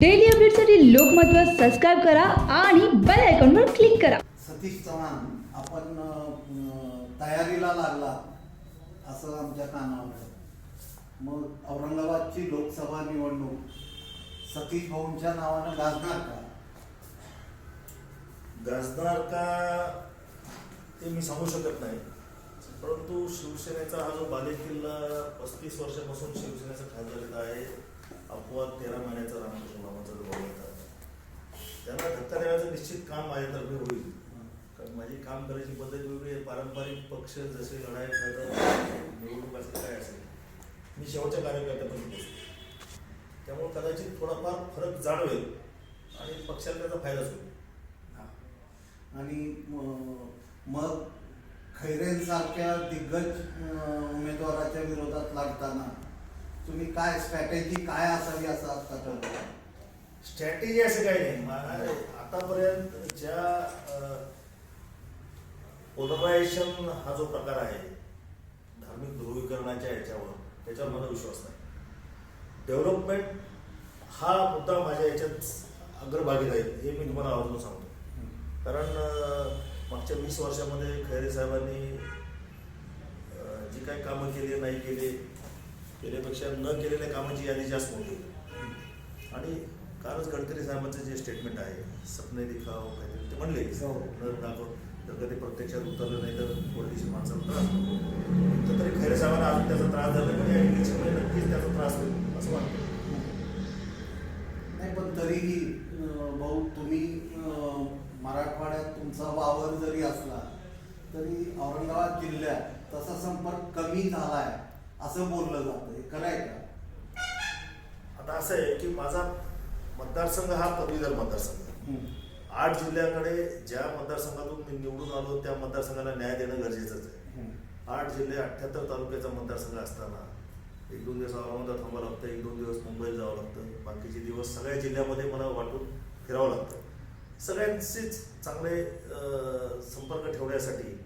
Daily अपडेटसाठी लोकमतवर subscribe करा आणि बेल आयकॉनवर क्लिक करा. सतीश चव्हाण आपण तयारीला लागला असं आमच्या कानावर. मग औरंगाबादची लोकसभा निवडणूक सतीश भाऊंच्या नावानं गाजणार का? गाजणार का ते मी सांगू शकत नाही, परंतु शिवसेनेचा हा जो बालेकिल्ला 35 वर्षापासून शिवसेनेचा खासदार आहे, अपवाद 13 महिन्याचा रामकृष्ण बाबांचा जो भाऊ होता, त्यांना धक्का देण्याचं निश्चित काम माझ्यातर्फे होईल. कारण माझी काम करायची पद्धत वेगळी आहे. पारंपरिक पक्ष जसे लढाई करतात, निवडणूक असेल काय असेल, मी शेवटच्या कार्यकर्त्यापासून बसतो. त्यामुळे कदाचित थोडाफार फरक जाणवेल आणि पक्षाला त्याचा फायदाच होईल. आणि मग खैरेंसारख्या दिग्गज उमेदवाराच्या विरोधात लढताना तुम्ही काय स्ट्रॅटेजी काय असावी असं आता ठरवलं? स्ट्रॅटेजी असं काही नाही. आतापर्यंत ज्या पोलरायझेशन हा जो प्रकार आहे धार्मिक ध्रुवीकरणाच्या त्याच्यावर मला विश्वास नाही. डेव्हलपमेंट हा मुद्दा माझ्या याच्यात अग्रभागी राहील हे मी तुम्हाला आवर्जून सांगतो. कारण मागच्या 20 वर्षामध्ये खैरे साहेबांनी जी काही कामं केली नाही केल्यापेक्षा न केलेल्या कामाची यादी जास्त मोठी. आणि कालच गडकरी साहेबांचं जे स्टेटमेंट आहे, सपने दिखाव काहीतरी ते म्हणले, जर कधी प्रत्यक्षात उतरलं नाही तर पोलिटिशियन माणसाला त्रास होतो. तरी खैरे साहेबांना अजून त्याचा त्रास झाला पण या इलेक्शनमध्ये नक्कीच त्याचा त्रास होईल असं वाटतं. नाही, पण तरीही भाऊ तुम्ही मराठवाड्यात तुमचा वावर जरी असला तरी औरंगाबाद जिल्ह्यात तसा संपर्क कमी झालाय असं बोललं जातं. हे खरं आहे का? आता असं आहे की माझा मतदारसंघ हा पदवीधर मतदारसंघ. 8 जिल्ह्याकडे ज्या मतदारसंघातून मी निवडून आलो त्या मतदारसंघाला न्याय देणं गरजेचंच आहे. 8 जिल्हे 78 तालुक्याचा मतदारसंघ असताना 1-2 दिवस औरंगाबाद थांबावं लागतं, 1-2 दिवस मुंबईला जावं लागतं, बाकीचे दिवस सगळ्या जिल्ह्यामध्ये मला वाटून फिरावं लागतं. सगळ्यांचीच चांगले संपर्क ठेवण्यासाठी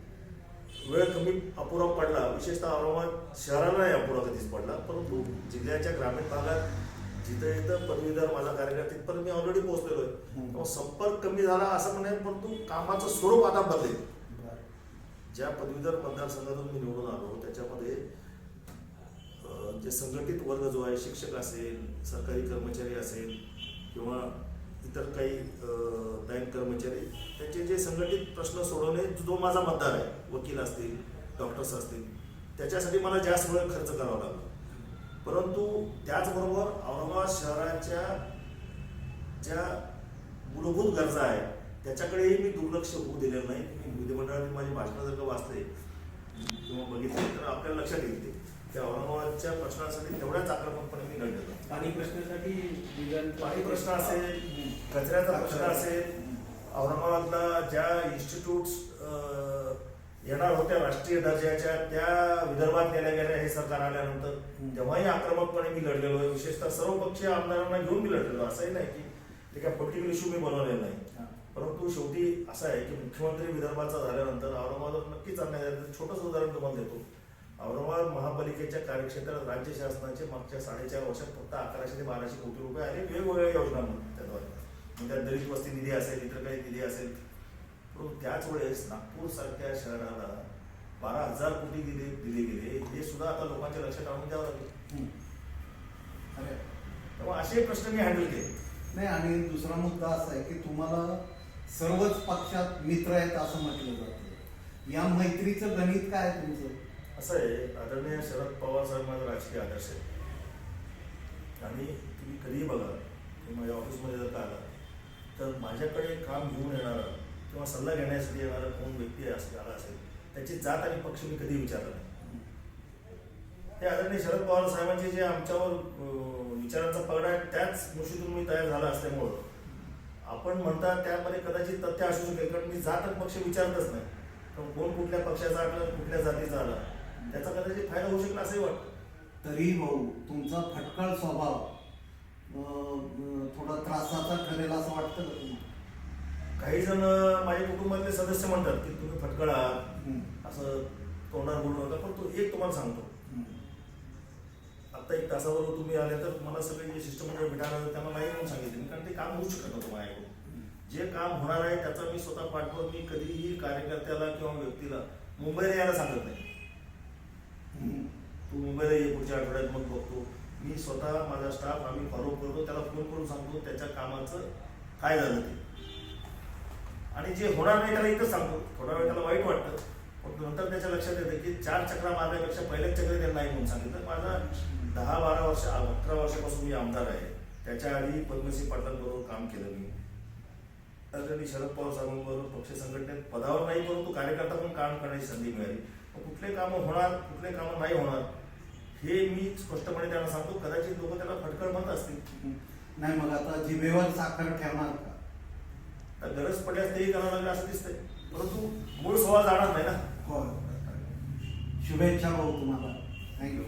वेळ कमी अपुरा पडला. विशेषतः औरंगाबाद शहराला नाही अपुरा कधीच पडला, परंतु जिल्ह्याच्या ग्रामीण भागात जिथं इथं पदवीधर माझा कार्यक्रम तिथपर्यंत मी ऑलरेडी पोहोचलेलो आहे. संपर्क कमी झाला असं म्हणेल, परंतु कामाचं स्वरूप आता बदलेल. ज्या पदवीधर मतदारसंघातून मी निवडून आलो त्याच्यामध्ये जे संघटित वर्ग जो आहे, शिक्षक असेल, सरकारी कर्मचारी असेल किंवा इतर काही बँक कर्मचारी, त्यांचे जे संघटित प्रश्न सोडवणे जो माझा मतदार आहे, वकील असतील, डॉक्टर्स असतील, त्याच्यासाठी मला जास्त वेळ खर्च करावा लागला. परंतु त्याचबरोबर औरंगाबाद शहराच्या ज्या मूलभूत गरजा आहेत त्याच्याकडेही मी दुर्लक्ष होऊ दिलेलं नाही. मी विधिमंडळातील माझी भाषणं जर का वाचले किंवा बघितले तर आपल्याला लक्षात येते त्या औरंगाबादच्या प्रश्नासाठी तेवढ्याच आक्रमकपणे मी लढलेलो. पाणी प्रश्नासाठी पाणी प्रश्न असेल, कचऱ्याचा प्रश्न असेल, औरंगाबादला ज्या इन्स्टिट्यूट्स येणार होत्या राष्ट्रीय दर्जाच्या त्या विदर्भात नेल्या गेल्या हे सरकार आल्यानंतर तेव्हाही आक्रमकपणे मी लढलेलो आहे. विशेषतः सर्वपक्षीय आमदारांना घेऊन मी लढलेलो. असंही नाही की ते काय पॉलिटिकल इश्यू मी बनवलेला नाही, परंतु शेवटी असं आहे की मुख्यमंत्री विदर्भाचा झाल्यानंतर औरंगाबाद नक्कीच अन्याय झाला. छोटंच उदाहरण तुम्हाला देतो. औरंगाबाद महापालिकेच्या कार्यक्षेत्रात राज्य शासनाचे मागच्या 4.5 वर्षात फक्त 1100 ते 1200 कोटी रुपये आले वेगवेगळ्या योजनांमध्ये. त्याद्वारे म्हणजे दलित वस्ती निधी असेल, इतर काही निधी असेल. परंतु त्याच वेळेस नागपूर सारख्या शहराला 12,000 कोटी दिले गेले. हे सुद्धा आता लोकांच्या लक्षात आणून द्यावं लागेल. तेव्हा असे प्रश्न मी हँडल केले नाही. आणि दुसरा मुद्दा असा आहे की तुम्हाला सर्वच पक्षात मित्र आहेत असं म्हटलं जातं. या मैत्रीचं गणित काय आहे तुमचं? असं आहे, आदरणीय शरद पवार साहेब माझा राजकीय आदर्श आहे. आणि तुम्ही कधीही बघा की माझ्या ऑफिसमध्ये जर का आला तर माझ्याकडे काम घेऊन येणारा किंवा सल्ला घेण्यासाठी येणारा कोण व्यक्ती आला असेल त्याची जात आणि पक्ष मी कधी विचारला नाही. हे आदरणीय शरद पवार साहेबांचे जे आमच्यावर विचारांचा पगडा आहे त्याच गोष्टीतून मी तयार झाला असल्यामुळं आपण म्हणता त्यामध्ये कदाचित तथ्य असू शकेल. कारण मी जात आणि पक्ष विचारतच नाही. पण कोण कुठल्या पक्षाचा आला, कुठल्या जातीचा आला त्याचा कदाचित फायदा होऊ शकला असंही वाटतं. तरी भाऊ तुमचा फटकळ स्वभाव थोडा त्रासाचा ठरेल असं वाटतं का तुम्हाला? काही जण माझ्या कुटुंबातले सदस्य म्हणतात की तुम्ही फटकळ आहात, असं तोंडावर बोलू नका. पण तो एक तुम्हाला सांगतो, आता एक तासाबरोबर तुम्ही आले तर मला सगळे जे शिष्टमंडळ भेटायला त्यांना नाही म्हणून सांगितले कारण ते काम होऊ शकत नव्हतं माझ्याकडून. जे काम होणार आहे त्याचा मी स्वतः पाठपुरावा मी कधीही कार्यकर्त्याला किंवा व्यक्तीला मुंबईला यायला सांगत नाही. तू मुंबईला ये पुढच्या आठवड्यात मग बघतो. मी स्वतः माझा स्टाफ आम्ही फॉलो करतो, त्याला फोन करून सांगतो त्याच्या कामाचं काय झालं ते, आणि जे होणार नाही त्याला इथंच सांगतो. थोडा वेळ त्याला वाईट वाटतं पण नंतर त्याच्या लक्षात येतं की 4 चक्रा मारण्यापेक्षा पहिल्याच चक्र त्यांना नाही म्हणून सांगितलं. माझा 10-12 वर्ष 11 वर्षापासून मी आमदार आहे. त्याच्या आधी पद्मसिंह पाटलांबरोबर काम केलं मी. त्यासाठी शरद पवार साहेबांबरोबर पक्ष संघटनेत पदावर नाही परंतु कार्यकर्ता म्हणून काम करण्याची संधी मिळाली. कुठले कामं होणार कुठले कामं नाही होणार हे मी स्पष्टपणे त्यांना सांगतो. कदाचित लोक त्याला फटकळ म्हणत असतील. नाही मग आता जिभेवर साखर ठेवणार का? तर गरज पडल्यास तेही करावं लागेल असं दिसतंय, परंतु मूळ स्वभाव जाणार नाही ना. हो, शुभेच्छा भाऊ तुम्हाला. थँक्यू.